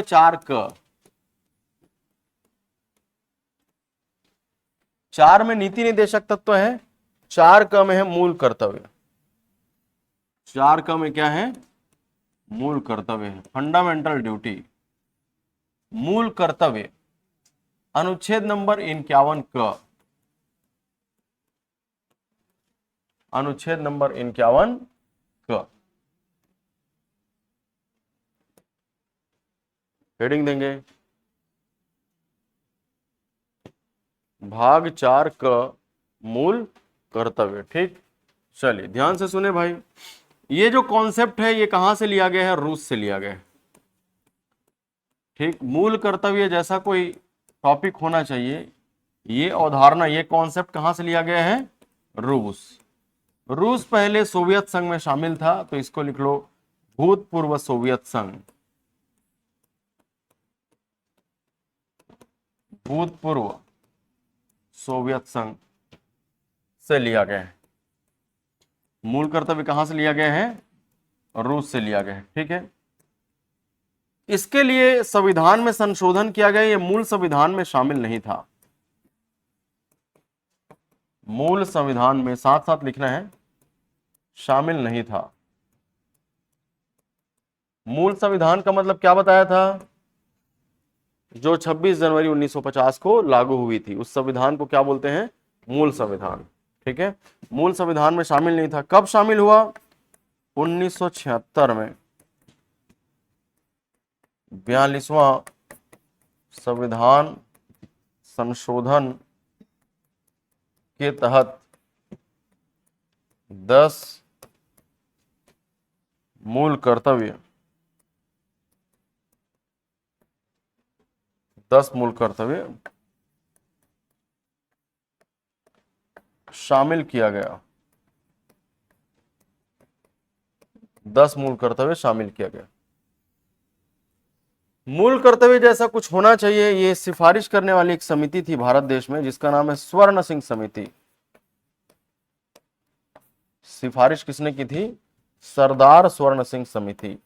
चार क, चार में नीति निर्देशक तत्व है, चार क में है मूल कर्तव्य। चार क में क्या है? मूल कर्तव्य है, फंडामेंटल ड्यूटी, मूल कर्तव्य। अनुच्छेद नंबर 51 क, अनुच्छेद नंबर 51 क, हेडिंग देंगे भाग 4 क मूल कर्तव्य। ठीक, चलिए ध्यान से सुने भाई, ये जो कॉन्सेप्ट है ये कहां से लिया गया है? रूस से लिया गया है। ठीक, मूल कर्तव्य जैसा कोई टॉपिक होना चाहिए, ये अवधारणा, ये कॉन्सेप्ट कहां से लिया गया है? रूस। रूस पहले सोवियत संघ में शामिल था, तो इसको लिख लो भूतपूर्व सोवियत संघ, भूतपूर्व सोवियत संघ से लिया गया है। मूल कर्तव्य कहां से लिया गया है? रूस से लिया गया है। ठीक है, इसके लिए संविधान में संशोधन किया गया, ये मूल संविधान में शामिल नहीं था। मूल संविधान में साथ साथ लिखना है, शामिल नहीं था। मूल संविधान का मतलब क्या बताया था? जो 26 जनवरी 1950 को लागू हुई थी, उस संविधान को क्या बोलते हैं? मूल संविधान। ठीक है, मूल संविधान में शामिल नहीं था। कब शामिल हुआ? 1976 में 42वां संविधान संशोधन के तहत 10 मूल कर्तव्य, 10 मूल कर्तव्य शामिल किया गया। 10 मूल कर्तव्य शामिल किया गया। मूल कर्तव्य जैसा कुछ होना चाहिए, ये सिफारिश करने वाली एक समिति थी भारत देश में, जिसका नाम है स्वर्ण सिंह समिति। सिफारिश किसने की थी? सरदार स्वर्ण सिंह समिति।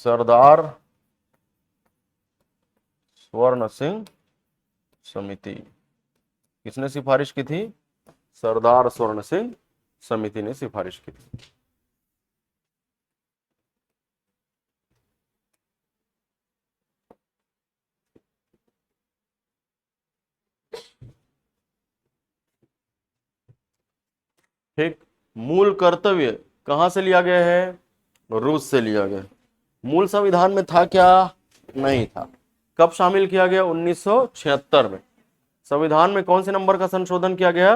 सरदार स्वर्ण सिंह समिति किसने सिफारिश की थी? सरदार स्वर्ण सिंह समिति ने सिफारिश की थी। ठीक, मूल कर्तव्य कहां से लिया गया है? रूस से लिया गया। मूल संविधान में था क्या? नहीं था। कब शामिल किया गया? 1976 में। संविधान में कौन से नंबर का संशोधन किया गया?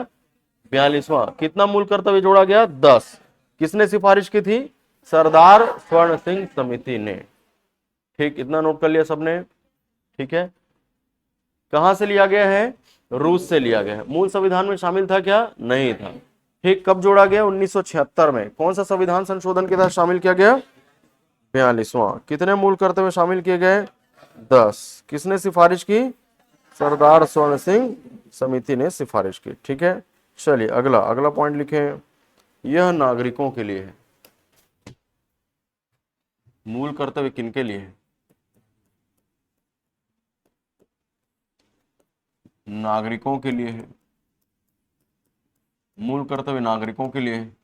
42वां। कितना मूल कर्तव्य जोड़ा गया? 10। किसने सिफारिश की थी? सरदार स्वर्ण सिंह समिति ने। ठीक, इतना नोट कर लिया सबने? ठीक है, कहां से लिया गया है? रूस से लिया गया है। मूल संविधान में शामिल था क्या? नहीं था। ठीक, कब जोड़ा गया? 1976 में। कौन सा संविधान संशोधन के तहत शामिल किया गया? 42वां। कितने मूल कर्तव्य शामिल किए गए? 10। किसने सिफारिश की? सरदार स्वर्ण सिंह समिति ने सिफारिश की। ठीक है, चलिए अगला अगला पॉइंट लिखें, यह नागरिकों के लिए है। मूल कर्तव्य किनके लिए है? नागरिकों के लिए है। मूल कर्तव्य नागरिकों के लिए है।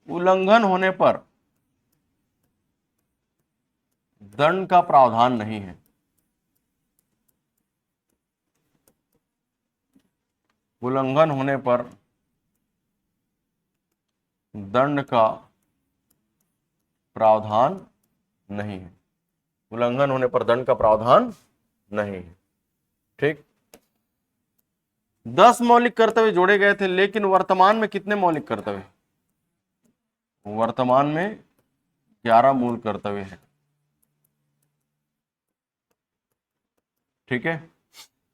उल्लंघन होने पर दंड का प्रावधान नहीं है। उल्लंघन होने पर दंड का प्रावधान नहीं है। उल्लंघन होने पर दंड का प्रावधान नहीं है। ठीक, 10 मौलिक कर्तव्य जोड़े गए थे, लेकिन वर्तमान में कितने मौलिक कर्तव्य? वर्तमान में 11 मूल कर्तव्य है। ठीक है,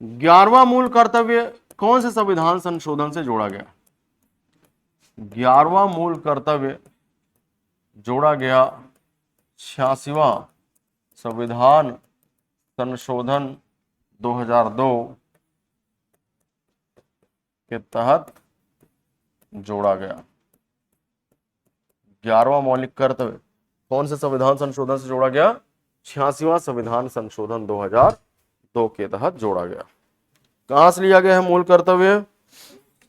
11वां मूल कर्तव्य कौन से संविधान संशोधन से जोड़ा गया? 11वां मूल कर्तव्य जोड़ा गया 86वां संविधान संशोधन 2002 के तहत जोड़ा गया। 11वां मौलिक कर्तव्य कौन से संविधान संशोधन से जोड़ा गया? 86वां संविधान संशोधन 2002 के तहत जोड़ा गया। कहां से लिया गया है मूल कर्तव्य?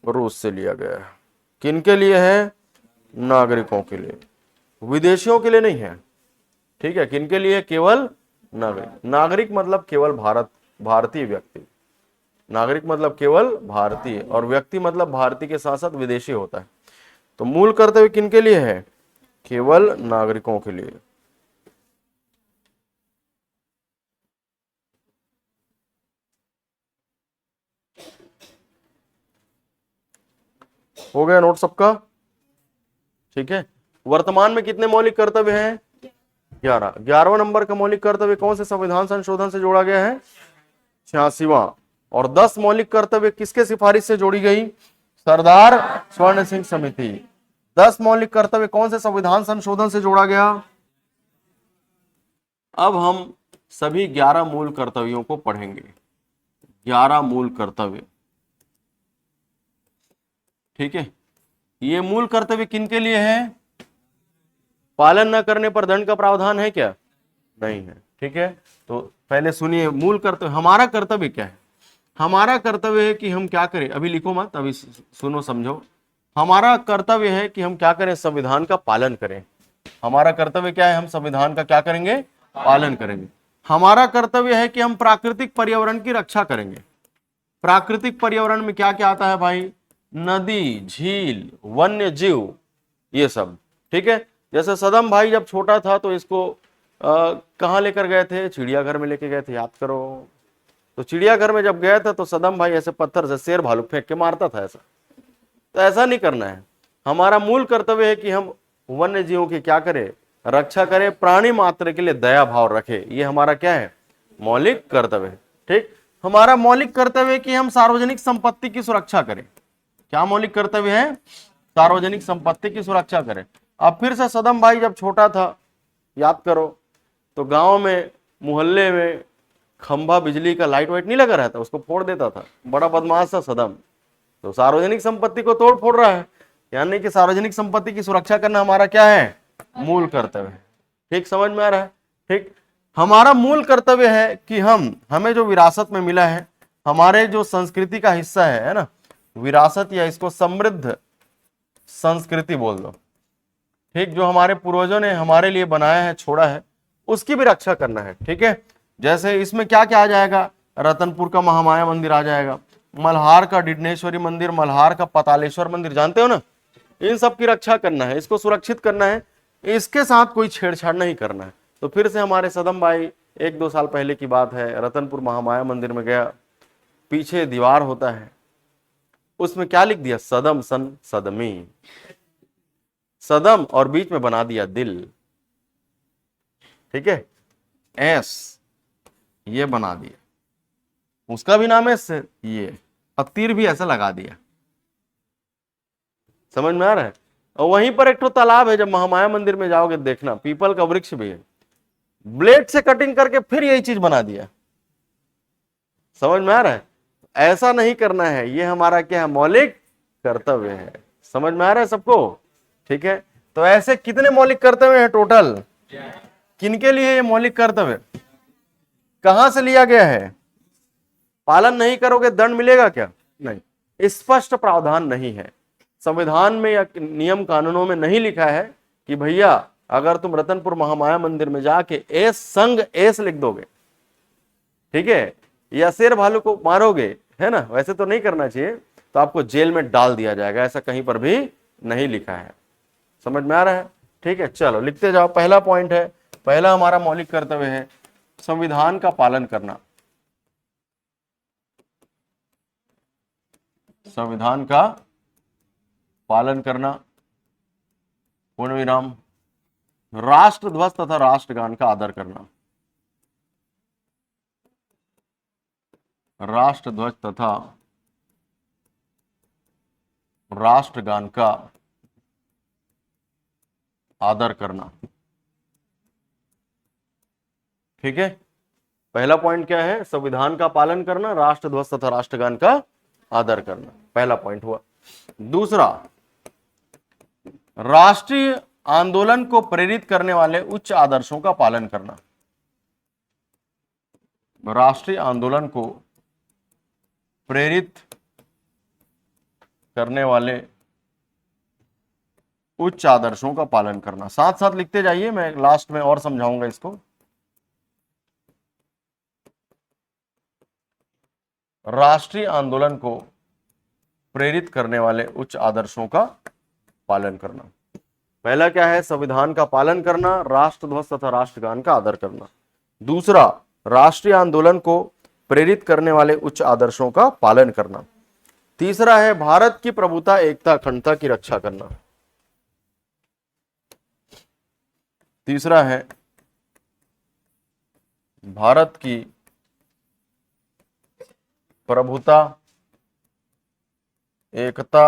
रूस से लिया गया है। किनके लिए है? नागरिकों के लिए, विदेशियों के लिए नहीं है। ठीक है, किनके लिए? केवल नागरिक। नागरिक मतलब केवल भारतीय व्यक्ति। नागरिक मतलब केवल भारतीय, और व्यक्ति मतलब भारतीय के साथ साथ विदेशी होता है। तो मूल कर्तव्य किनके लिए है? केवल नागरिकों के लिए। हो गया नोट सबका? ठीक है। वर्तमान में कितने मौलिक कर्तव्य हैं? 11। 11वां नंबर का मौलिक कर्तव्य कौन से संविधान संशोधन से जोड़ा गया है? 86वां। और 10 मौलिक कर्तव्य किसके सिफारिश से जोड़ी गई? सरदार स्वर्ण सिंह समिति। 10 मौलिक कर्तव्य कौन से संविधान संशोधन से जोड़ा गया? अब हम सभी 11 मूल कर्तव्यों को पढ़ेंगे। 11 मूल कर्तव्य। ठीक है, ये मूल कर्तव्य किनके लिए है? पालन न करने पर दंड का प्रावधान है क्या? नहीं है। ठीक है, तो पहले सुनिए मूल कर्तव्य। हमारा कर्तव्य क्या है? हमारा कर्तव्य है कि हम क्या करें, अभी लिखो मत, अभी सुनो समझो। हमारा कर्तव्य है कि हम क्या करें? संविधान का पालन करें। हमारा कर्तव्य क्या है? हम संविधान का क्या करेंगे? पालन करेंगे। हमारा कर्तव्य है कि हम प्राकृतिक पर्यावरण की रक्षा करेंगे। प्राकृतिक पर्यावरण में क्या क्या आता है भाई? नदी, झील, वन्य जीव, ये सब। ठीक है, जैसे सदम भाई जब छोटा था तो इसको कहाँ लेकर गए थे? चिड़ियाघर में लेके गए थे, याद करो। तो चिड़ियाघर में जब गया था तो सदम भाई ऐसे पत्थर से शेर भालू फेंक के मारता था ऐसा। तो ऐसा नहीं करना है। हमारा मूल कर्तव्य है कि हम वन्य जीवों की क्या करें? रक्षा करें, प्राणी मात्र के लिए दया भाव रखें। ये हमारा क्या है? मौलिक कर्तव्य है। ठीक, हमारा मौलिक कर्तव्य है कि हम सार्वजनिक संपत्ति की सुरक्षा करें। क्या मौलिक कर्तव्य है? सार्वजनिक संपत्ति की सुरक्षा करें। अब फिर से सदम भाई जब छोटा था, याद करो, तो गांव में मोहल्ले में खंभा बिजली का लाइट वाइट नहीं लगा रहता, उसको फोड़ देता था। बड़ा बदमाश था सदम। तो सार्वजनिक संपत्ति को तोड़ फोड़ रहा है, यानी कि सार्वजनिक संपत्ति की सुरक्षा करना हमारा क्या है? मूल कर्तव्य है। ठीक, समझ में आ रहा है? ठीक, हमारा मूल कर्तव्य है कि हमें जो विरासत में मिला है, हमारे जो संस्कृति का हिस्सा है ना, विरासत या इसको समृद्ध संस्कृति बोल दो। ठीक, जो हमारे पूर्वजों ने हमारे लिए बनाया है, छोड़ा है, उसकी भी रक्षा करना है। ठीक है, जैसे इसमें क्या क्या आ जाएगा? रतनपुर का महामाया मंदिर आ जाएगा, मल्हार का डिडनेश्वरी मंदिर, मल्हार का पतालेश्वर मंदिर, जानते हो ना? इन सब की रक्षा करना है, इसको सुरक्षित करना है, इसके साथ कोई छेड़छाड़ नहीं करना है। तो फिर से हमारे सदम भाई 1-2 साल पहले की बात है, रतनपुर महामाया मंदिर में गया, पीछे दीवार होता है, उसमें क्या लिख दिया? सदम सन सदमी। सदम और बीच में बना दिया दिल। ठीक है, एस ये बना दिया, उसका भी नाम है ये, और तीर भी ऐसा लगा दिया। समझ में आ रहा है? और वहीं पर एक तो तालाब है, जब महामाया मंदिर में जाओगे देखना, पीपल का वृक्ष भी है, ब्लेड से कटिंग करके फिर यही चीज बना दिया। समझ में आ रहा है? ऐसा नहीं करना है, ये हमारा क्या है? मौलिक कर्तव्य है। समझ में आ रहा है सबको? ठीक है, तो ऐसे कितने मौलिक कर्तव्य हैं टोटल? किनके लिए ये मौलिक कर्तव्य? कहां से लिया गया है? पालन नहीं करोगे दंड मिलेगा क्या? नहीं, स्पष्ट प्रावधान नहीं है संविधान में या नियम कानूनों में, नहीं लिखा है कि भैया अगर तुम रतनपुर महामाया मंदिर में जाके एस संग एस लिख दोगे, ठीक है, या शेर भालू को मारोगे, है ना, वैसे तो नहीं करना चाहिए, तो आपको जेल में डाल दिया जाएगा। ऐसा कहीं पर भी नहीं लिखा है। समझ में आ रहा है? ठीक है, चलो लिखते जाओ। पहला पॉइंट है, पहला हमारा मौलिक कर्तव्य है संविधान का पालन करना। संविधान का पालन करना, पूर्ण विराम। राष्ट्र ध्वज तथा राष्ट्रगान का आदर करना। राष्ट्र ध्वज तथा राष्ट्रगान का आदर करना। ठीक है, पहला पॉइंट क्या है? संविधान का पालन करना, राष्ट्र ध्वज तथा राष्ट्रगान का आदर करना, पहला पॉइंट हुआ। दूसरा, राष्ट्रीय आंदोलन को प्रेरित करने वाले उच्च आदर्शों का पालन करना। राष्ट्रीय आंदोलन को प्रेरित करने वाले उच्च आदर्शों का पालन करना। साथ साथ लिखते जाइए, मैं लास्ट में और समझाऊंगा इसको। राष्ट्रीय आंदोलन को प्रेरित करने वाले उच्च आदर्शों का पालन करना। पहला क्या है? संविधान का पालन करना, राष्ट्रध्वज तथा राष्ट्रगान का आदर करना। दूसरा, राष्ट्रीय आंदोलन को प्रेरित करने वाले उच्च आदर्शों का पालन करना। तीसरा है भारत की प्रभुता, एकता, अखंडता की रक्षा करना। तीसरा है भारत की प्रभुता, एकता,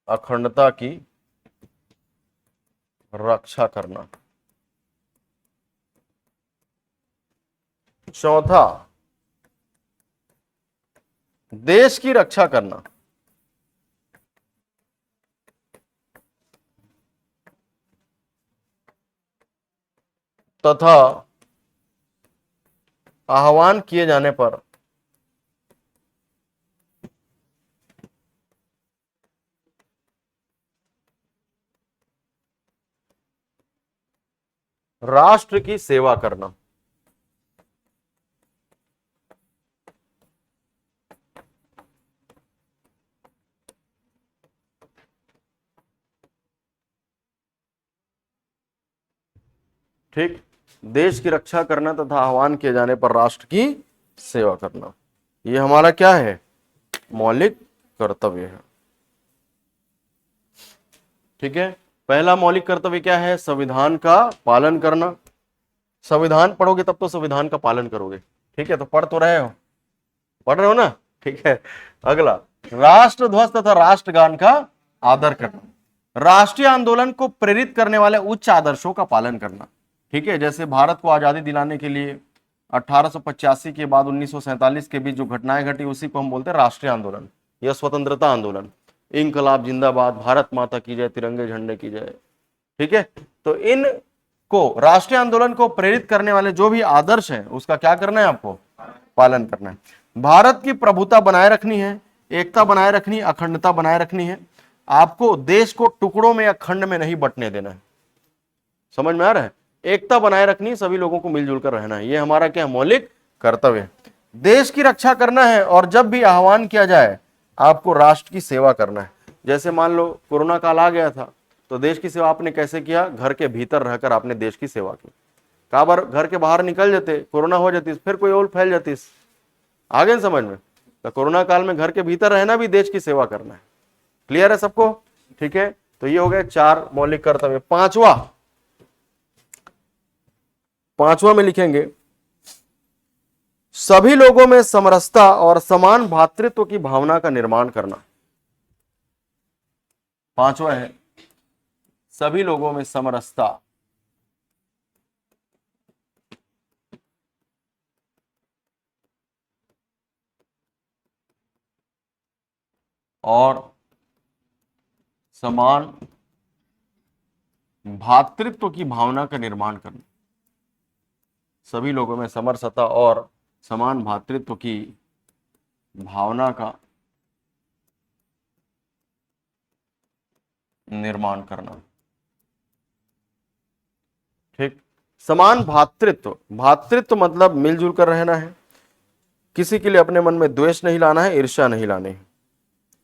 अखंडता की रक्षा करना। चौथा, देश की रक्षा करना। तथा आह्वान किए जाने पर राष्ट्र की सेवा करना। ठीक, देश की रक्षा करना तथा आह्वान किए जाने पर राष्ट्र की सेवा करना, ये हमारा क्या है? मौलिक कर्तव्य है। ठीक है, पहला मौलिक कर्तव्य क्या है? संविधान का पालन करना। संविधान पढ़ोगे तब तो संविधान का पालन करोगे। ठीक है, तो पढ़ तो रहे हो, पढ़ रहे हो ना? ठीक है, अगला, राष्ट्रध्वज तथा राष्ट्रगान का आदर करना। राष्ट्रीय आंदोलन को प्रेरित करने वाले उच्च आदर्शों का पालन करना। ठीक है, जैसे भारत को आजादी दिलाने के लिए 1885 के बाद 1947 के बीच जो घटनाएं घटी, उसी को हम बोलते हैं राष्ट्रीय आंदोलन या स्वतंत्रता आंदोलन। इंकलाब जिंदाबाद, भारत माता की जय, तिरंगे झंडे की जय। ठीक है, तो इन को, राष्ट्रीय आंदोलन को प्रेरित करने वाले जो भी आदर्श हैं, उसका क्या करना है? आपको पालन करना है। भारत की प्रभुता बनाए रखनी है, एकता बनाए रखनी, अखंडता बनाए रखनी है। आपको देश को टुकड़ों में या खंड में नहीं बंटने देना है। समझ में आ रहा है? एकता बनाए रखनी, सभी लोगों को मिलजुल कर रहना है, ये हमारा क्या मौलिक कर्तव्य है। देश की रक्षा करना है, और जब भी आह्वान किया जाए आपको राष्ट्र की सेवा करना है। जैसे मान लो कोरोना काल आ गया था, तो देश की सेवा आपने कैसे किया? घर के भीतर रहकर आपने देश की सेवा की। कई बार घर के बाहर निकल जाते, कोरोना हो जाती, फिर कोई और फैल जाती। आगे न समझ में? तो कोरोना काल में घर के भीतर रहना भी देश की सेवा करना है। क्लियर है सबको? ठीक है, तो ये हो गए 4 मौलिक कर्तव्य। पांचवा में लिखेंगे, सभी लोगों में समरसता और समान भातृत्व की भावना का निर्माण करना। पांचवा है, सभी लोगों में समरसता और समान भातृत्व की भावना का निर्माण करना। सभी लोगों में समरसता और समान भातृत्व की भावना का निर्माण करना। ठीक, समान भातृत्व, भातृत्व मतलब मिलजुल कर रहना है, किसी के लिए अपने मन में द्वेष नहीं लाना है, ईर्ष्या नहीं लानी है।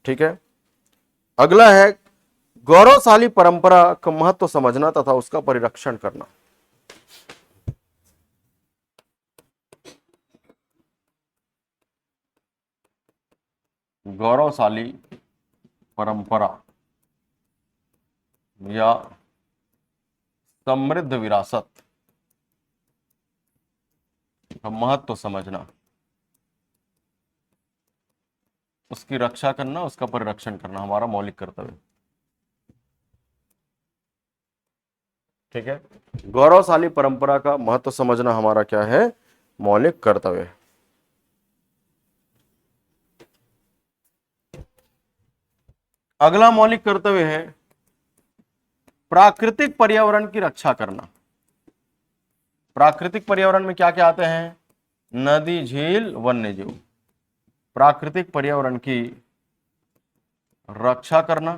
ठीक है, अगला है गौरवशाली परंपरा का महत्व समझना तथा उसका परिरक्षण करना। गौरवशाली परंपरा या समृद्ध विरासत का महत्व समझना, उसकी रक्षा करना, उसका परिरक्षण करना हमारा मौलिक कर्तव्य। ठीक है, गौरवशाली परंपरा का महत्व समझना हमारा क्या है? मौलिक कर्तव्य। अगला मौलिक कर्तव्य है प्राकृतिक पर्यावरण की रक्षा करना। प्राकृतिक पर्यावरण में क्या क्या आते हैं? नदी, झील, वन्य जीव। प्राकृतिक पर्यावरण की रक्षा करना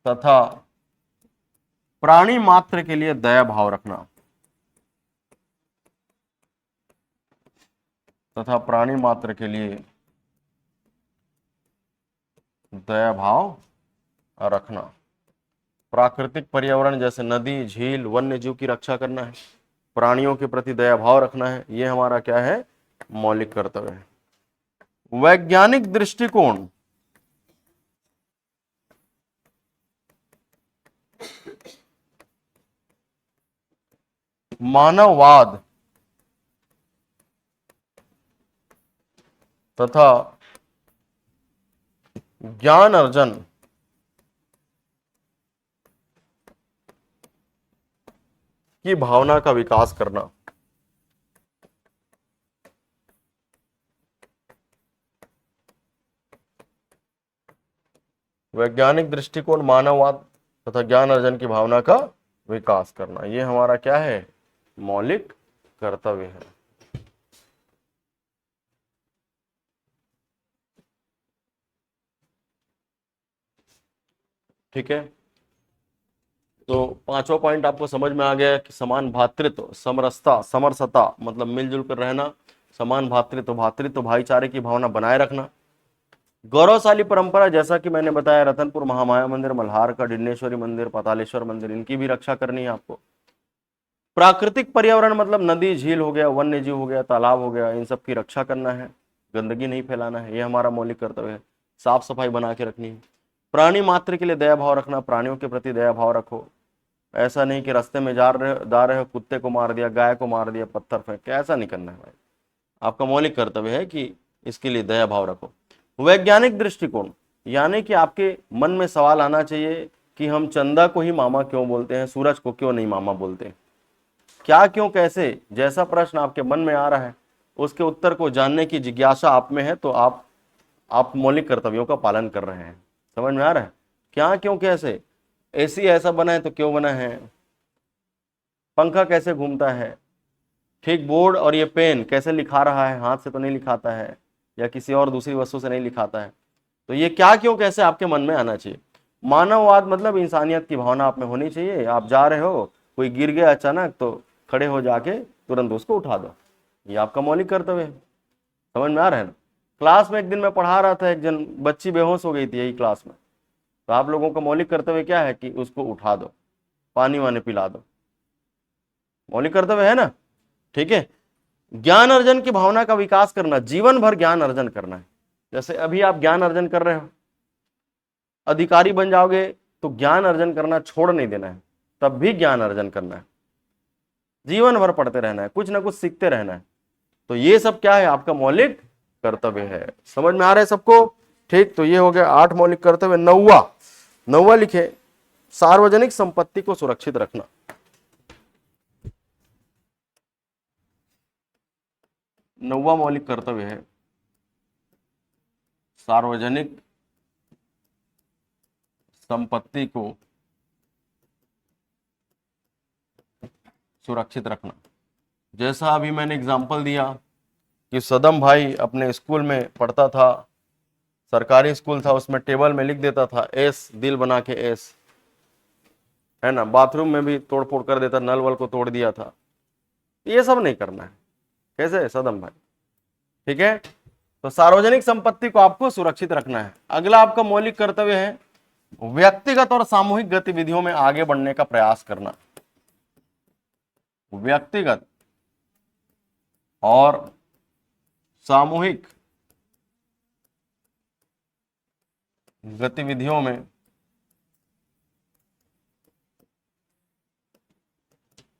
तथा प्राणी मात्र के लिए दया भाव रखना, तथा प्राणी मात्र के लिए दया भाव रखना। प्राकृतिक पर्यावरण जैसे नदी, झील, वन्य जीव की रक्षा करना है, प्राणियों के प्रति दया भाव रखना है, ये हमारा क्या है? मौलिक कर्तव्य है। वैज्ञानिक दृष्टिकोण, मानववाद तथा ज्ञान अर्जन की भावना का विकास करना। वैज्ञानिक दृष्टिकोण, मानववाद तथा ज्ञान अर्जन की भावना का विकास करना, ये हमारा क्या है? मौलिक कर्तव्य है। ठीक है, तो पांचवा पॉइंट आपको समझ में आ गया कि समान भातृत्व, समरसता, समरसता मतलब मिलजुल कर रहना, समान भातृत्व, भातृत्व भाईचारे की भावना बनाए रखना, गौरवशाली परंपरा जैसा कि मैंने बताया रतनपुर महामाया मंदिर, मल्हार का डिंडेश्वरी मंदिर, पातालेश्वर मंदिर, इनकी भी रक्षा करनी है आपको। प्राकृतिक पर्यावरण मतलब नदी, झील हो गया, वन्य जीव हो गया, तालाब हो गया, इन सब की रक्षा करना है, गंदगी नहीं फैलाना है, ये हमारा मौलिक कर्तव्य है। साफ सफाई बना के रखनी है। प्राणी मात्र के लिए दया भाव रखना, प्राणियों के प्रति दया भाव रखो। ऐसा नहीं कि रास्ते में जा रहे हो कुत्ते को मार दिया, गाय को मार दिया, पत्थर फेंक के, ऐसा नहीं करना है भाई। आपका मौलिक कर्तव्य है कि इसके लिए दया भाव रखो। वैज्ञानिक दृष्टिकोण यानी कि आपके मन में सवाल आना चाहिए कि हम चंदा को ही मामा क्यों बोलते हैं, सूरज को क्यों नहीं मामा बोलते हैं, क्या, क्यों, कैसे, जैसा प्रश्न आपके मन में आ रहा है उसके उत्तर को जानने की जिज्ञासा आप में है, तो आप मौलिक कर्तव्यों का पालन कर रहे हैं। समझ में आ रहा है? क्या, क्यों, कैसे, एसी ऐसा बना है तो क्यों बना है, पंखा कैसे घूमता है, ठीक, बोर्ड और ये पेन कैसे लिखा रहा है, हाथ से तो नहीं लिखाता है या किसी और दूसरी वस्तु से नहीं लिखाता है, तो ये क्या, क्यों, कैसे आपके मन में आना चाहिए। मानववाद मतलब इंसानियत की भावना आप में होनी चाहिए। आप जा रहे हो, कोई गिर गया अचानक, तो खड़े हो जाके तुरंत उसको उठा दो, ये आपका मौलिक कर्तव्य है। समझ में आ रहा है ना? क्लास में एक दिन मैं पढ़ा रहा था, एक जन बच्ची बेहोश हो गई थी यही क्लास में, तो आप लोगों का मौलिक कर्तव्य क्या है कि उसको उठा दो, पानी वानी पिला दो, मौलिक कर्तव्य है ना? ठीक है। ज्ञान अर्जन की भावना का विकास करना, जीवन भर ज्ञान अर्जन करना है। जैसे अभी आप ज्ञान अर्जन कर रहे हो, अधिकारी बन जाओगे तो ज्ञान अर्जन करना छोड़ नहीं देना है, तब भी ज्ञान अर्जन करना है, जीवन भर पढ़ते रहना है, कुछ ना कुछ सीखते रहना है। तो ये सब क्या है? आपका मौलिक कर्तव्य है। समझ में आ रहा है सबको? ठीक, तो ये हो गया 8 मौलिक कर्तव्य। नौवा लिखे, सार्वजनिक संपत्ति को सुरक्षित रखना। नौवा मौलिक कर्तव्य है सार्वजनिक संपत्ति को सुरक्षित रखना। जैसा अभी मैंने एग्जांपल दिया कि सदम भाई अपने स्कूल में पढ़ता था, सरकारी स्कूल था, उसमें टेबल में लिख देता था एस, दिल बना के एस, है ना, बाथरूम में भी तोड़ फोड़ कर देता, नल वल को तोड़ दिया था। ये सब नहीं करना है। कैसे सदम भाई? ठीक है, तो सार्वजनिक संपत्ति को आपको सुरक्षित रखना है। अगला आपका मौलिक कर्तव्य है व्यक्तिगत और सामूहिक गतिविधियों में आगे बढ़ने का प्रयास करना। व्यक्तिगत और सामूहिक गतिविधियों में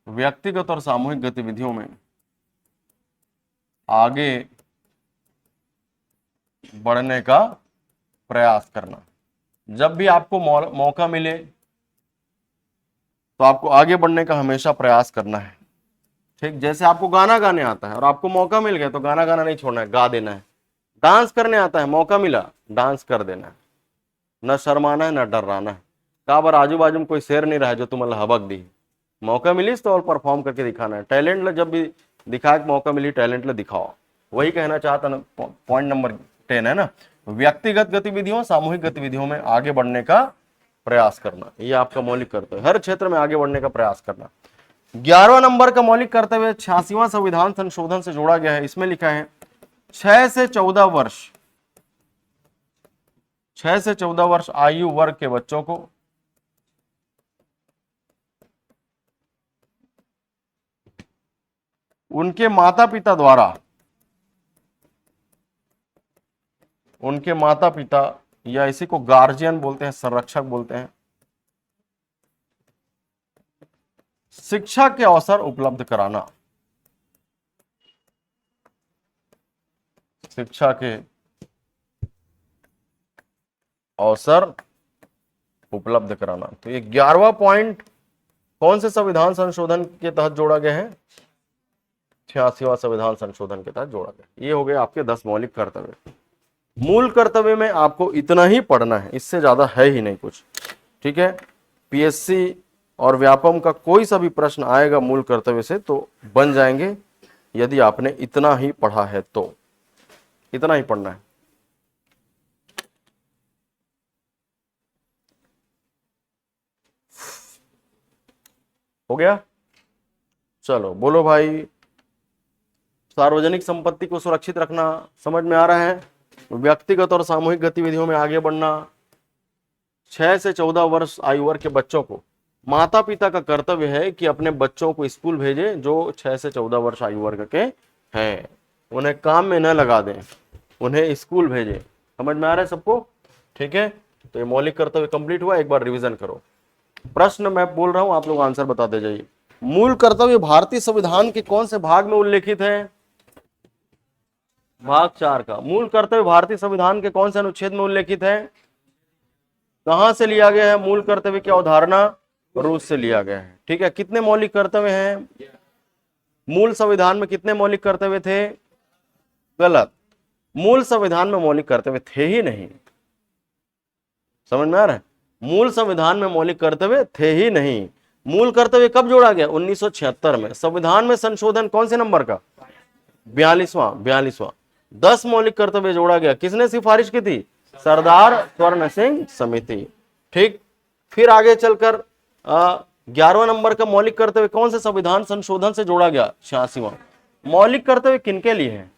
व्यक्तिगत और सामूहिक गतिविधियों में आगे बढ़ने का प्रयास करना। जब भी आपको मौका मिले तो आपको आगे बढ़ने का हमेशा प्रयास करना है। ठीक, जैसे आपको गाना गाने आता है और आपको मौका मिल गया तो गाना गाना नहीं छोड़ना है, गा देना है। डांस करने आता है, मौका मिला डांस कर देना है, न शर्माना है न डराना है। कहा बार आजू बाजू में कोई शेर नहीं रहा जो तुम्हें हबक दी, मौका मिली तो और परफॉर्म करके दिखाना है। टैलेंट ले जब भी दिखाए मौका मिली, टैलेंट ले दिखाओ। वही कहना चाहता ना, पॉइंट नंबर 10 है ना, व्यक्तिगत गतिविधियों सामूहिक गतिविधियों में आगे बढ़ने का प्रयास करना, ये आपका मौलिक कर्तव्य, हर क्षेत्र में आगे बढ़ने का प्रयास करना। 11वां नंबर का मौलिक कर्तव्य 86वां संविधान संशोधन से जोड़ा गया है। इसमें लिखा है 6 से 14 वर्ष, 6 से 14 वर्ष आयु वर्ग के बच्चों को उनके माता पिता द्वारा, उनके माता पिता या इसी को गार्जियन बोलते हैं, संरक्षक बोलते हैं, शिक्षा के अवसर उपलब्ध कराना, शिक्षा के अवसर उपलब्ध कराना। तो ये 11वां पॉइंट कौन से संविधान संशोधन के तहत जोड़ा गया है? 86वां संविधान संशोधन के तहत जोड़ा गया। ये हो गए आपके 10 मौलिक कर्तव्य। मूल कर्तव्य में आपको इतना ही पढ़ना है, इससे ज्यादा है ही नहीं कुछ, ठीक है। पीएससी और व्यापम का कोई सा भी प्रश्न आएगा मूल कर्तव्य से तो बन जाएंगे, यदि आपने इतना ही पढ़ा है तो। इतना ही पढ़ना है। हो गया? चलो बोलो भाई, सार्वजनिक संपत्ति को सुरक्षित रखना समझ में आ रहा है? व्यक्तिगत और सामूहिक गतिविधियों में आगे बढ़ना, 6 से 14 वर्ष आयु वर्ग के बच्चों को, माता पिता का कर्तव्य है कि अपने बच्चों को स्कूल भेजे जो 6 से 14 वर्ष आयु वर्ग के हैं, उन्हें काम में न लगा दें, उन्हें स्कूल भेजे। समझ में आ रहा है सबको? ठीक है, तो ये मौलिक कर्तव्य कंप्लीट हुआ। एक बार रिवीजन करो। प्रश्न मैं बोल रहा हूं, आप लोग आंसर बताते जाइए। मूल कर्तव्य भारतीय संविधान के कौन से भाग में उल्लेखित है? भाग 4 का। मूल कर्तव्य भारतीय संविधान के कौन से अनुच्छेद में उल्लेखित है? कहां से लिया गया है मूल कर्तव्य की अवधारणा? रूस से लिया गया है। ठीक है, कितने मौलिक कर्तव्य हैं? मूल संविधान में कितने मौलिक कर्तव्य थे? गलत, मूल संविधान में मौलिक कर्तव्य थे ही नहीं। समझ में आ रहा है? मूल संविधान में मौलिक कर्तव्य थे ही नहीं। मूल कर्तव्य कब जोड़ा गया? 1976 में। संविधान में संशोधन कौन से नंबर का? 42वां। 10 मौलिक कर्तव्य जोड़ा गया। किसने सिफारिश की थी? सरदार स्वर्ण सिंह समिति। ठीक, फिर आगे चलकर 11वां नंबर का मौलिक कर्तव्य कौन से संविधान संशोधन से जोड़ा गया? 86वां। मौलिक कर्तव्य किनके लिए है?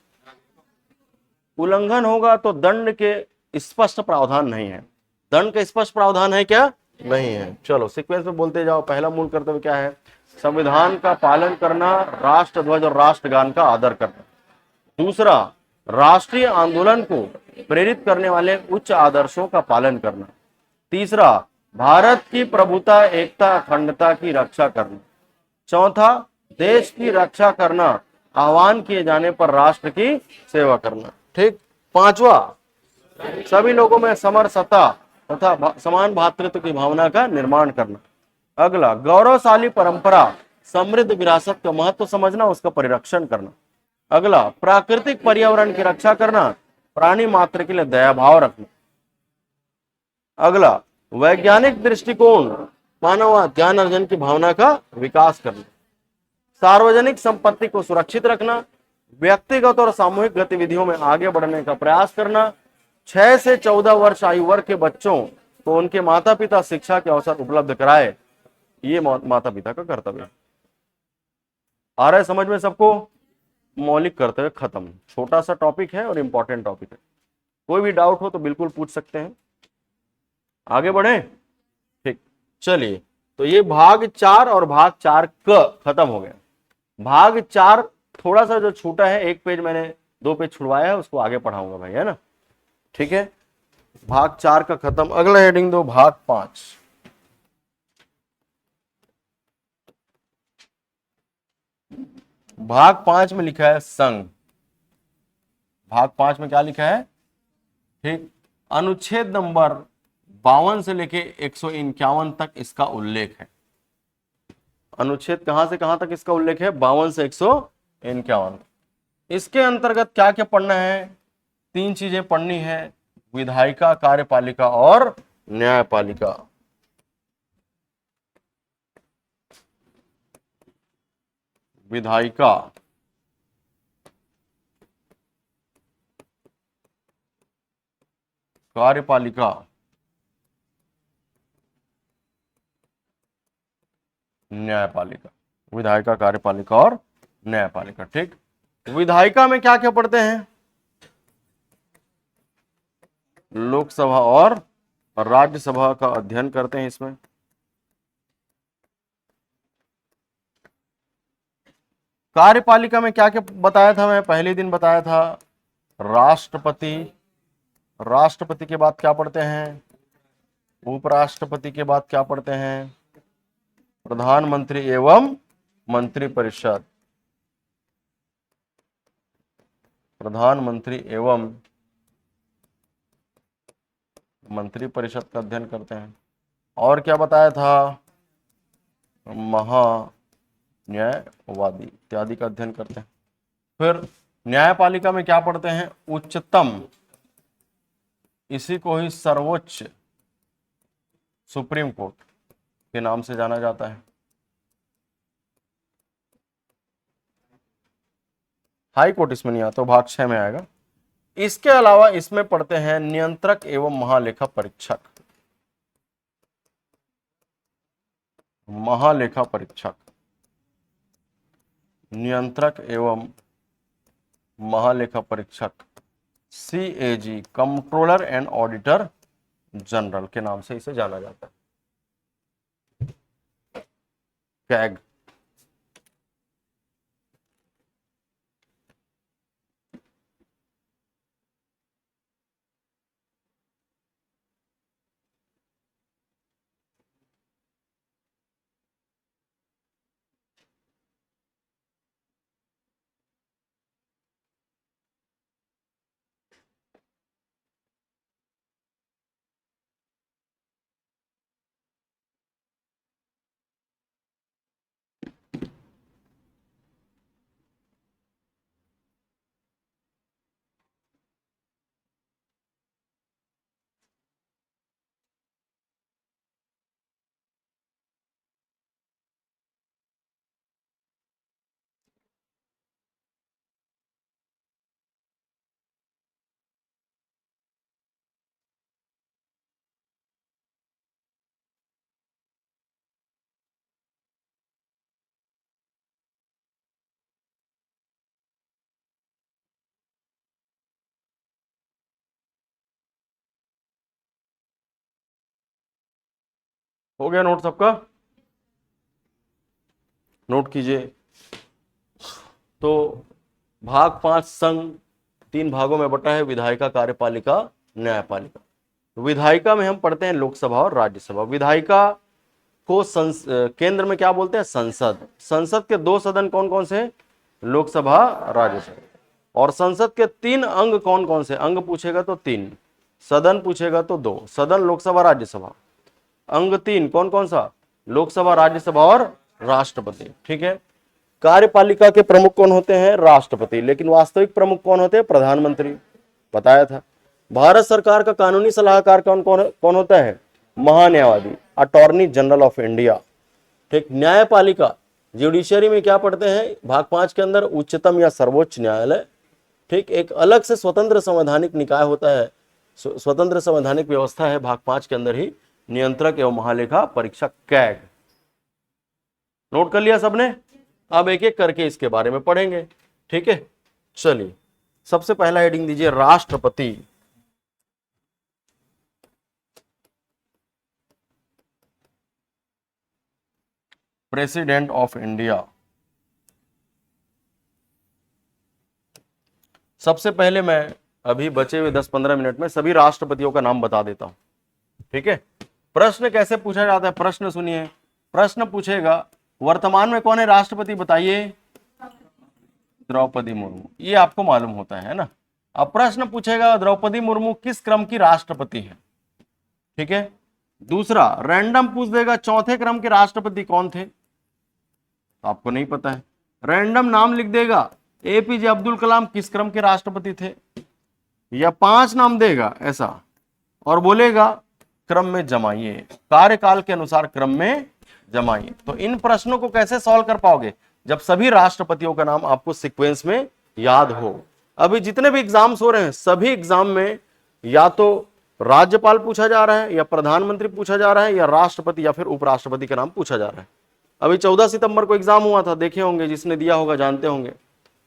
उल्लंघन होगा तो दंड के स्पष्ट प्रावधान नहीं है। दंड का स्पष्ट प्रावधान है क्या? नहीं है। चलो सीक्वेंस में बोलते जाओ। पहला मूल कर्तव्य क्या है? संविधान का पालन करना, राष्ट्र ध्वज और राष्ट्रगान का आदर करना। दूसरा, राष्ट्रीय आंदोलन को प्रेरित करने वाले उच्च आदर्शों का पालन करना। तीसरा, भारत की प्रभुता, एकता, अखंडता की रक्षा करना। चौथा, देश की रक्षा करना, आह्वान किए जाने पर राष्ट्र की सेवा करना। ठीक। पांचवा, सभी लोगों में समरसता तथा समान भातृत्व की भावना का निर्माण करना। अगला, गौरवशाली परंपरा, समृद्ध विरासत का महत्व समझना, उसका परिरक्षण करना। अगला, प्राकृतिक पर्यावरण की रक्षा करना, प्राणी मात्र के लिए दया भाव रखना। अगला, वैज्ञानिक दृष्टिकोण, मानव ज्ञान अर्जन की भावना का विकास करना। सार्वजनिक संपत्ति को सुरक्षित रखना, व्यक्तिगत और सामूहिक गतिविधियों में आगे बढ़ने का प्रयास करना। 6 से 14 वर्ष आयु वर्ग के बच्चों को उनके माता पिता शिक्षा के अवसर उपलब्ध कराए, ये माता पिता का कर्तव्य है। आ रहा है समझ में सबको? मौलिक कर्तव्य खत्म। छोटा सा टॉपिक है और इंपॉर्टेंट टॉपिक है। कोई भी डाउट हो तो बिल्कुल पूछ सकते हैं। आगे बढ़े? ठीक, चलिए। तो ये भाग 4 और भाग 4 क खत्म हो गया। भाग 4 थोड़ा सा जो छूटा है, 1 पेज मैंने 2 पेज छुड़वाया है, उसको आगे पढ़ाऊंगा भाई, है ना? ठीक है, भाग 4 का खत्म। अगला हेडिंग दो, भाग 5। भाग 5 में लिखा है संघ। भाग 5 में क्या लिखा है? ठीक, अनुच्छेद नंबर 52 से लेके 151 तक इसका उल्लेख है। अनुच्छेद कहां से कहां तक इसका उल्लेख है? 52 से 151। इसके अंतर्गत क्या क्या पढ़ना है? तीन चीजें पढ़नी है, विधायिका, कार्यपालिका और न्यायपालिका। विधायिका, कार्यपालिका, न्यायपालिका। विधायिका, कार्यपालिका और न्यायपालिका। ठीक, विधायिका में क्या क्या पढ़ते हैं? लोकसभा और राज्यसभा का अध्ययन करते हैं इसमें। कार्यपालिका में क्या क्या बताया था मैं पहले दिन बताया था? राष्ट्रपति, राष्ट्रपति के बाद क्या पढ़ते हैं? उपराष्ट्रपति के बाद क्या पढ़ते हैं? प्रधानमंत्री एवं मंत्रिपरिषद। प्रधानमंत्री एवं मंत्रिपरिषद का अध्ययन करते हैं। और क्या बताया था? महान्यायवादी इत्यादि का अध्ययन करते हैं। फिर न्यायपालिका में क्या पढ़ते हैं? उच्चतम, इसी को ही सर्वोच्च, सुप्रीम कोर्ट के नाम से जाना जाता है। हाई कोर्ट इसमें नहीं आता, भाग 6 में आएगा। इसके अलावा इसमें पढ़ते हैं नियंत्रक एवं महालेखा परीक्षक। महालेखा परीक्षक, नियंत्रक एवं महालेखा परीक्षक, CAG, controller and auditor general के नाम से इसे जाना जाता है। कैग। हो गया नोट सबका? नोट कीजिए। तो भाग 5 संघ 3 भागों में बटा है, विधायिका, कार्यपालिका, न्यायपालिका। विधायिका में हम पढ़ते हैं लोकसभा और राज्यसभा। विधायिका को केंद्र में क्या बोलते हैं? संसद। संसद के 2 सदन कौन कौन से? लोकसभा, राज्यसभा। और संसद के 3 अंग कौन कौन से? अंग पूछेगा तो 3, सदन पूछेगा तो 2। सदन लोकसभा, राज्यसभा। अंग 3 कौन कौन सा? लोकसभा, राज्यसभा और राष्ट्रपति। ठीक है। कार्यपालिका के प्रमुख कौन होते हैं? राष्ट्रपति। लेकिन वास्तविक प्रमुख कौन होते हैं? प्रधानमंत्री, बताया था। भारत सरकार का कानूनी सलाहकार कौन होता है? महान्यायवादी, अटॉर्नी जनरल ऑफ इंडिया। ठीक। न्यायपालिका, जुडिशरी में क्या पढ़ते हैं? भाग 5 के अंदर उच्चतम या सर्वोच्च न्यायालय। ठीक। एक अलग से स्वतंत्र संवैधानिक निकाय होता है, स्वतंत्र संवैधानिक व्यवस्था है भाग 5 के अंदर ही, नियंत्रक एवं महालेखा परीक्षक, कैग। नोट कर लिया सबने? अब एक एक करके इसके बारे में पढ़ेंगे। ठीक है, चलिए। सबसे पहला हेडिंग दीजिए राष्ट्रपति। President of India. सबसे पहले मैं अभी बचे हुए 10-15 मिनट में सभी राष्ट्रपतियों का नाम बता देता हूं। ठीक है। प्रश्न कैसे पूछा जाता है? प्रश्न सुनिए। प्रश्न पूछेगा वर्तमान में कौन है राष्ट्रपति, बताइए? द्रौपदी मुर्मू। ये आपको मालूम होता है ना। अब प्रश्न पूछेगा द्रौपदी मुर्मू किस क्रम की राष्ट्रपति है। ठीक है। दूसरा, रैंडम पूछ देगा चौथे क्रम के राष्ट्रपति कौन थे, आपको नहीं पता है। रैंडम नाम लिख देगा APJ अब्दुल कलाम किस क्रम के राष्ट्रपति थे, या 5 नाम देगा ऐसा, और बोलेगा क्रम में जमाइए, कार्यकाल के अनुसार क्रम में जमाइए। तो इन प्रश्नों को कैसे सॉल्व कर पाओगे? जब सभी राष्ट्रपतियों का नाम आपको सीक्वेंस में याद हो। अभी जितने भी एग्जाम्स हो रहे हैं, सभी एग्जाम में या तो राज्यपाल पूछा जा रहा है, या प्रधानमंत्री पूछा जा रहा है, या राष्ट्रपति या फिर उपराष्ट्रपति का नाम पूछा जा रहा है। अभी 14 सितंबर को एग्जाम हुआ था, देखे होंगे, जिसने दिया होगा जानते होंगे।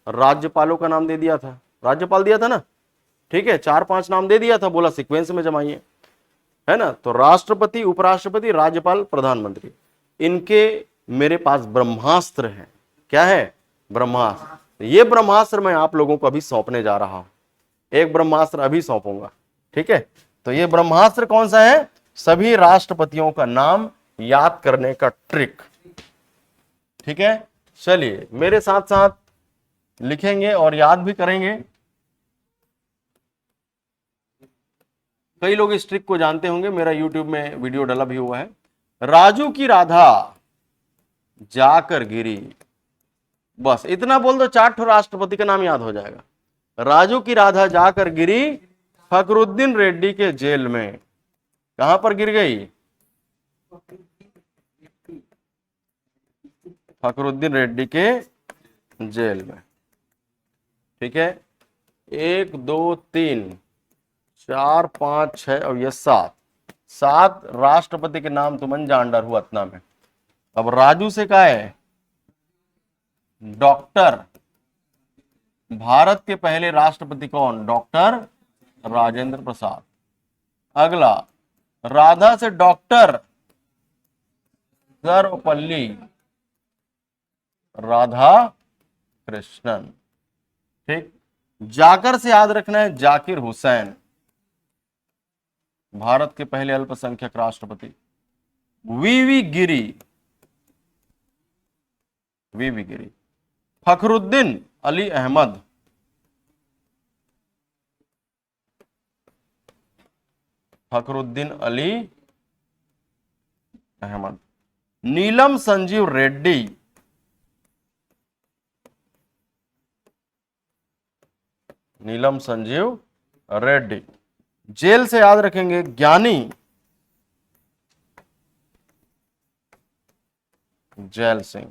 राज्यपालों का नाम दे दिया था, राज्यपाल दिया था ना, ठीक है, 4-5 नाम दे दिया था, बोला सीक्वेंस में जमाइए, है ना। तो राष्ट्रपति, उपराष्ट्रपति, राज्यपाल, प्रधानमंत्री, इनके मेरे पास ब्रह्मास्त्र है। क्या है? ब्रह्मास्त्र। ये ब्रह्मास्त्र मैं आप लोगों को अभी सौंपने जा रहा हूं, एक ब्रह्मास्त्र अभी सौंपूंगा, ठीक है। तो ये ब्रह्मास्त्र कौन सा है? सभी राष्ट्रपतियों का नाम याद करने का ट्रिक, ठीक है। चलिए मेरे साथ साथ लिखेंगे और याद भी करेंगे। कई लोग इस ट्रिक को जानते होंगे, मेरा यूट्यूब में वीडियो डला भी हुआ है। राजू की राधा जाकर गिरी, बस इतना बोल दो, 4 ठो राष्ट्रपति का नाम याद हो जाएगा। राजू की राधा जाकर गिरी फखरुद्दीन रेड्डी के जेल में। कहां पर गिर गई? फखरुद्दीन रेड्डी के जेल में, ठीक है। 1 2 3 4 5 6 और ये 7 राष्ट्रपति के नाम तुमन जानडर हुआ इतना में। अब राजू से क्या है? डॉक्टर, भारत के पहले राष्ट्रपति कौन? डॉक्टर राजेंद्र प्रसाद। अगला राधा से डॉक्टर सर्वपल्ली राधा कृष्णन, ठीक। जाकर से याद रखना है जाकिर हुसैन, भारत के पहले अल्पसंख्यक राष्ट्रपति। वीवी गिरी, वीवी गिरी। फखरुद्दीन अली अहमद, फखरुद्दीन अली अहमद। नीलम संजीव रेड्डी, नीलम संजीव रेड्डी। जेल से याद रखेंगे ज्ञानी जैल सिंह,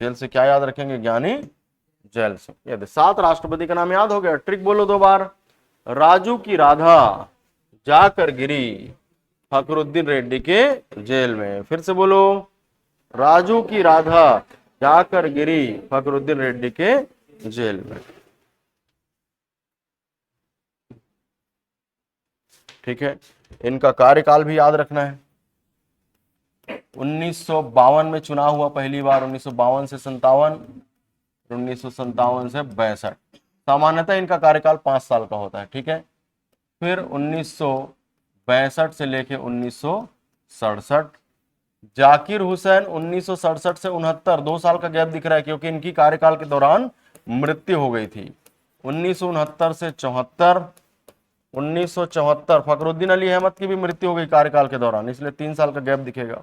जेल से क्या याद रखेंगे? ज्ञानी जैल सिंह। यदि 7 राष्ट्रपति का नाम याद हो गया, ट्रिक बोलो 2 बार। राजू की राधा जाकर गिरी फखरुद्दीन रेड्डी के जेल में। फिर से बोलो, राजू की राधा जाकर गिरी फखरुद्दीन रेड्डी के जेल में, ठीक है। इनका कार्यकाल भी याद रखना है। 1952 में चुनाव हुआ पहली बार, 1952 से 57, 1957 से 62। सामान्यतः इनका कार्यकाल 5 साल का होता है, ठीक है। फिर 1962 से लेके 1967। जाकिर हुसैन 1967 से 69, 2 साल का गैप दिख रहा है, क्योंकि इनकी कार्यकाल के दौरान मृत्यु हो गई थी। 1969 से 74, 1974 फखरुद्दीन अली अहमद की भी मृत्यु हो गई कार्यकाल के दौरान, इसलिए 3 साल का गैप दिखेगा।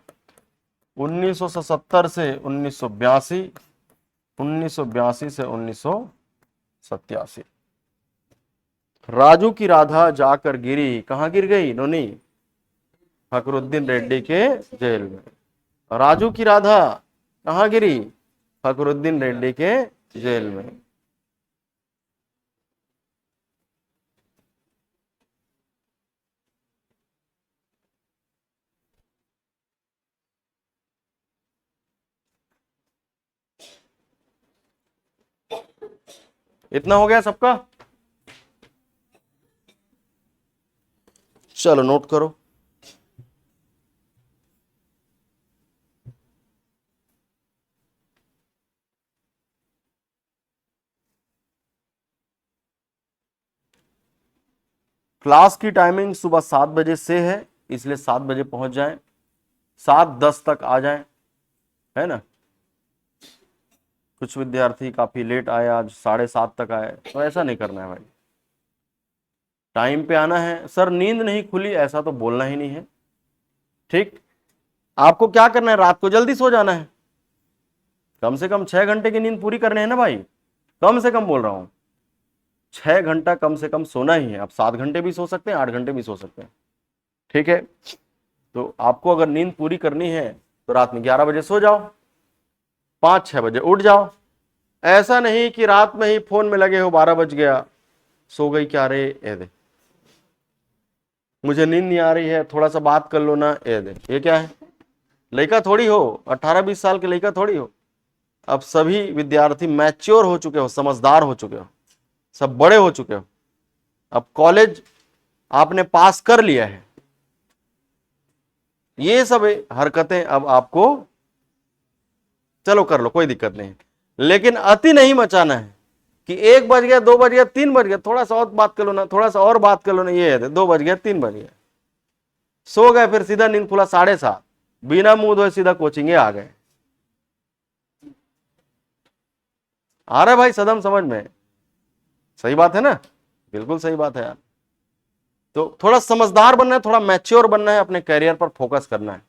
1970 से 1982, 1982 से 1987। राजू की राधा जाकर गिरी, कहां गिर गई? नोनी, फखरुद्दीन रेड्डी के जेल में। राजू की राधा कहां गिरी? फखरुद्दीन रेड्डी के जेल में। इतना हो गया सबका? चलो नोट करो। क्लास की टाइमिंग सुबह 7 बजे से है, इसलिए 7 बजे पहुंच जाएं, 7:10 तक आ जाएं, है ना। कुछ विद्यार्थी काफी लेट आए, आज 7:30 तक आए, तो ऐसा नहीं करना है भाई, टाइम पे आना है। सर नींद नहीं खुली, ऐसा तो बोलना ही नहीं है, ठीक। आपको क्या करना है? रात को जल्दी सो जाना है, कम से कम 6 घंटे की नींद पूरी करनी है ना भाई, कम से कम बोल रहा हूं। 6 घंटा कम से कम सोना ही है। आप 7 घंटे भी सो सकते हैं, 8 घंटे भी सो सकते हैं, ठीक है। तो आपको अगर नींद पूरी करनी है तो रात में 11 बजे सो जाओ, 5-6 बजे उठ जाओ। ऐसा नहीं कि रात में ही फोन में लगे हो, 12 बज गया, सो गई क्या रे, ए दे, मुझे नींद नहीं आ रही है, थोड़ा सा बात कर लो ना, ए दे, ये क्या है? लड़का थोड़ी हो, 18-20 साल के लड़का थोड़ी हो। अब सभी विद्यार्थी मैच्योर हो चुके हो, समझदार हो चुके हो, सब बड़े हो चुके हो। अब कॉलेज आपने पास कर लिया है, ये सब हरकतें अब आपको चलो कर लो, कोई दिक्कत नहीं, लेकिन अति नहीं मचाना है कि 1 बज गया, 2 बज गया, 3 बज गया, थोड़ा सा और बात कर लो ना, थोड़ा सा और बात कर लो ना, ये है 2 बज गया, 3 बज गया, सो गए, फिर सीधा नींद खुला 7:30, बिना मुंह धोए सीधा कोचिंगे आ गए। आ रहा है भाई सदम समझ में? सही बात है ना, बिल्कुल सही बात है यार। तो थोड़ा समझदार बनना है, थोड़ा मैच्योर बनना है, अपने करियर पर फोकस करना है,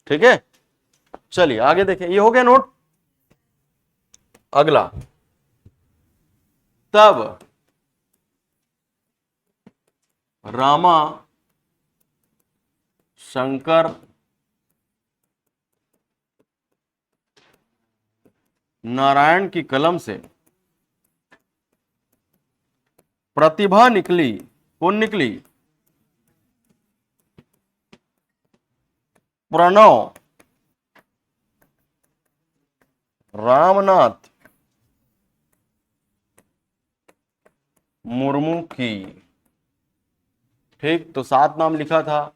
ठीक है। चलिए आगे देखें, ये हो गया नोट। अगला, तब रामा शंकर नारायण की कलम से प्रतिभा निकली। कौन निकली? प्रणव रामनाथ मुर्मू की। ठीक, तो 7 नाम लिखा था,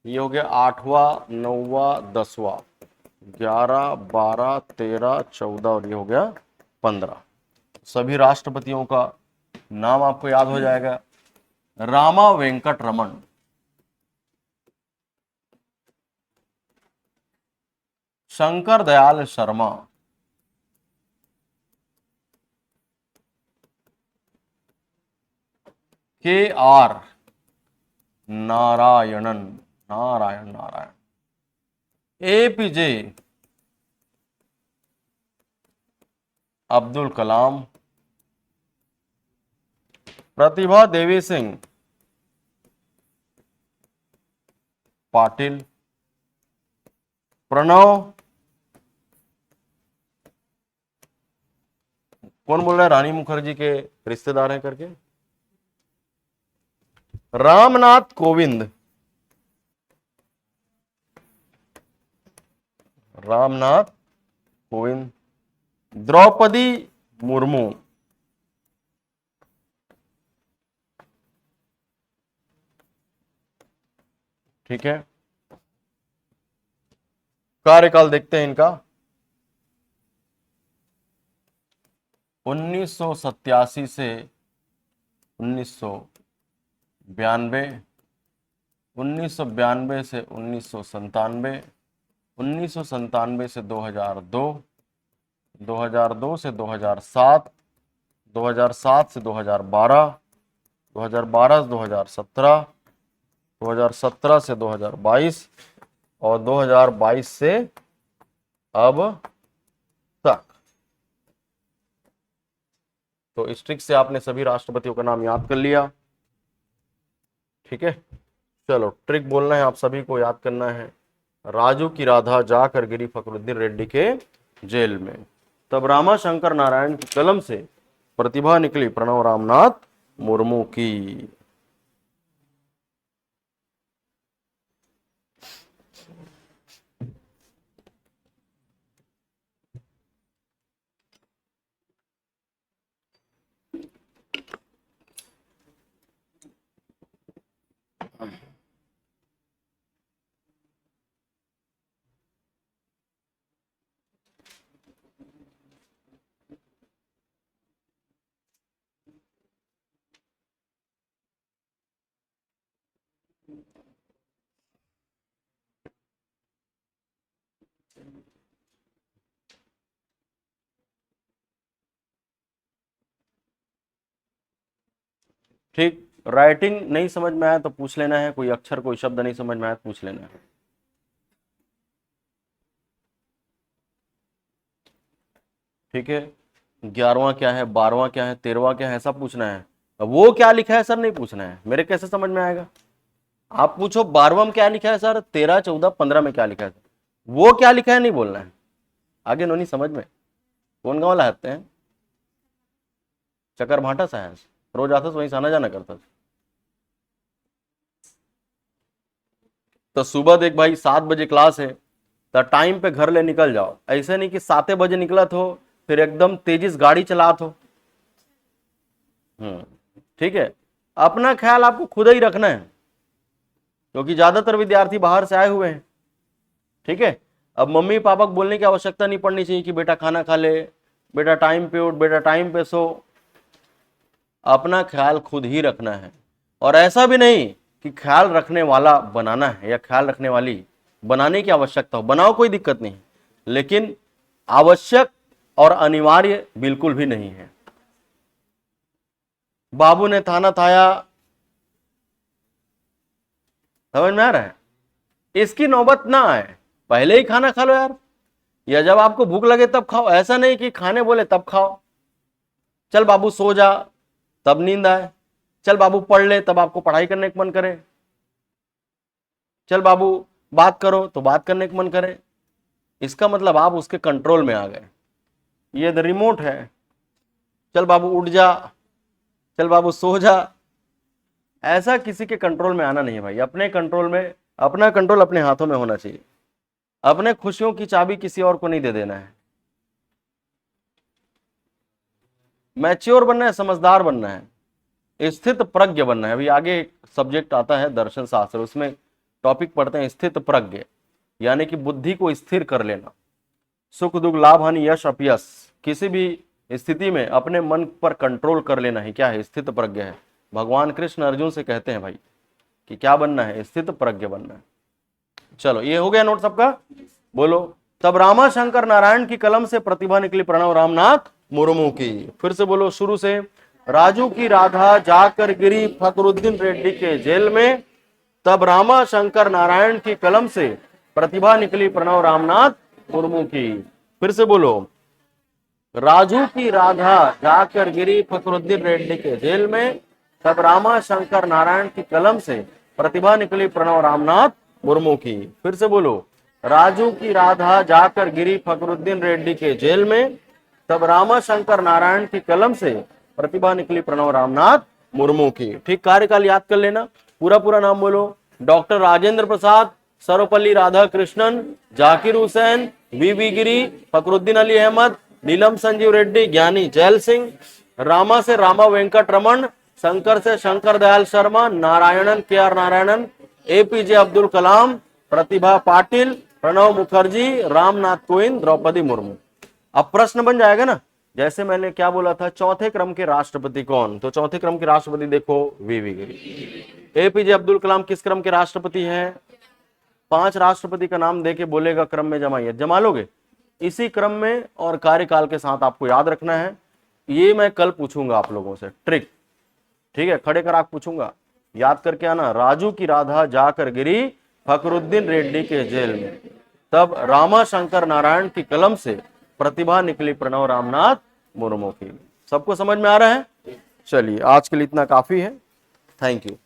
ये हो गया 8वां, 9वां, 10वां, 11, 12, 13, 14 और ये हो गया 15। सभी राष्ट्रपतियों का नाम आपको याद हो जाएगा। रामा वेंकट रमन, शंकर दयाल शर्मा, के आर नारायणन, नारायण नारायण, एपीजे अब्दुल कलाम, प्रतिभा देवी सिंह पाटिल, प्रणव, कौन बोल रहा है रानी मुखर्जी के रिश्तेदार हैं करके? रामनाथ कोविंद, रामनाथ कोविंद, द्रौपदी मुर्मू, ठीक है। कार्यकाल देखते हैं इनका। 1987 से 1992, 1992 से 1997, 1997 से 2002, 2002 से 2007, 2007 से 2012, 2012 से 2017, 2017 से 2022 और 2022 से अब तक। तो इस ट्रिक से आपने सभी राष्ट्रपतियों का नाम याद कर लिया, ठीक है। चलो ट्रिक बोलना है, आप सभी को याद करना है। राजू की राधा जाकर गिरी फखरुद्दीन रेड्डी के जेल में, तब रामा शंकर नारायण की कलम से प्रतिभा निकली प्रणव रामनाथ मुर्मू की। ठीक, राइटिंग नहीं समझ में आया तो पूछ लेना है, कोई अक्षर कोई शब्द नहीं समझ में आया तो पूछ लेना है, ठीक है। 11वां क्या है, 12वां क्या है, 13वां क्या है, ऐसा पूछना है। अब वो क्या लिखा है सर नहीं पूछना है, मेरे कैसे समझ में आएगा। आप पूछो 12वां में क्या लिखा है सर, 13, 14, 15 में क्या लिखा है, वो क्या लिखा है नहीं बोलना है। आगे नोनी समझ में। कौन गाँव लाते हैं, चक्कर भाटा सा है, रोज आता वहीं से आना जाना करता। तो सुबह देख भाई 7 बजे क्लास है, तो टाइम पे घर ले निकल जाओ। ऐसे नहीं कि 7 बजे निकला हो फिर एकदम तेजिस गाड़ी चला हो। ठीक है, अपना ख्याल आपको खुद ही रखना है, क्योंकि ज्यादातर विद्यार्थी बाहर से आए हुए हैं। ठीक है, अब मम्मी पापा को बोलने की आवश्यकता नहीं पड़नी चाहिए कि बेटा खाना खा ले, बेटा टाइम पे उठ, बेटा टाइम पे सो। अपना ख्याल खुद ही रखना है। और ऐसा भी नहीं कि ख्याल रखने वाला बनाना है या ख्याल रखने वाली बनाने की आवश्यकता हो, बनाओ कोई दिक्कत नहीं, लेकिन आवश्यक और अनिवार्य बिल्कुल भी नहीं है। बाबू ने थाना थाया, समझ में आ रहा है, इसकी नौबत ना आए, पहले ही खाना खा लो यार, या जब आपको भूख लगे तब खाओ। ऐसा नहीं कि खाने बोले तब खाओ। चल बाबू सो जा, तब नींद आए। चल बाबू पढ़ ले, तब आपको पढ़ाई करने का मन करे। चल बाबू बात करो, तो बात करने का मन करे। इसका मतलब आप उसके कंट्रोल में आ गए। ये द रिमोट है, चल बाबू उठ जा, चल बाबू सो जा। ऐसा किसी के कंट्रोल में आना नहीं है भाई। अपने कंट्रोल में, अपना कंट्रोल अपने हाथों में होना चाहिए। अपने खुशियों की चाबी किसी और को नहीं दे देना है। मैच्योर बनना है, समझदार बनना है, स्थित प्रज्ञ बनना है। अभी आगे एक सब्जेक्ट आता है दर्शन शास्त्र, उसमें टॉपिक पढ़ते हैं स्थित प्रज्ञ, यानी कि बुद्धि को स्थिर कर लेना। सुख दुख लाभ हानि यश अपयश, किसी भी स्थिति में अपने मन पर कंट्रोल कर लेना ही क्या है, स्थित प्रज्ञ है। भगवान कृष्ण अर्जुन से कहते हैं भाई कि क्या बनना है, स्थित प्रज्ञ बनना है। चलो ये हो गया नोट सबका, बोलो। तब रामा शंकर नारायण की कलम से प्रतिभा निकली प्रणव रामनाथ मुर्मू की। फिर से बोलो शुरू से। राजू की राधा जाकर गिरी फकरुद्दीन रेड्डी के जेल में, तब रामा शंकर नारायण की कलम से प्रतिभा निकली प्रणव रामनाथ मुर्मू की। फिर से बोलो। राजू की राधा जाकर गिरी फकरुद्दीन रेड्डी के जेल में, तब रामा शंकर नारायण की कलम से प्रतिभा निकली प्रणव रामनाथ मुर्मू की। फिर से बोलो। राजू की राधा जाकर गिरी फकरुद्दीन रेड्डी के जेल में, तब रामा शंकर नारायण की कलम से प्रतिभा निकली प्रणव रामनाथ मुर्मू की। ठीक, कार्यकाल याद कर लेना। पूरा पूरा नाम बोलो। डॉक्टर राजेंद्र प्रसाद, सर्वपल्ली राधाकृष्णन, जाकिर हुसैन, वी गिरी, फकरुद्दीन अली अहमद, नीलम संजीव रेड्डी, ज्ञानी जैल सिंह, रामा से रामा वेंकट रमन, शंकर से शंकर दयाल शर्मा, नारायणन के आर नारायणन, एपीजे अब्दुल कलाम, प्रतिभा पाटिल, प्रणव मुखर्जी, रामनाथ कोविंद, द्रौपदी मुर्मू। अब प्रश्न बन जाएगा ना, जैसे मैंने क्या बोला था, चौथे क्रम के राष्ट्रपति कौन, तो चौथे क्रम के राष्ट्रपति देखो we Giri. APJ Abdul Kalam किस क्रम के राष्ट्रपति हैं, 5 राष्ट्रपति का नाम देके बोलेगा क्रम में जमाइए, जमा लोगे इसी क्रम में, और कार्यकाल के साथ आपको याद रखना है। ये मैं कल पूछूंगा आप लोगों से ट्रिक, ठीक है, खड़े कर आप पूछूंगा, याद करके आना। राजू की राधा जाकर गिरी फकरुद्दीन रेड्डी के जेल में, तब रामा शंकर नारायण की कलम से प्रतिभा निकली प्रणव रामनाथ मुर्मू की। सबको समझ में आ रहा है? चलिए आज के लिए इतना काफी है। Thank you.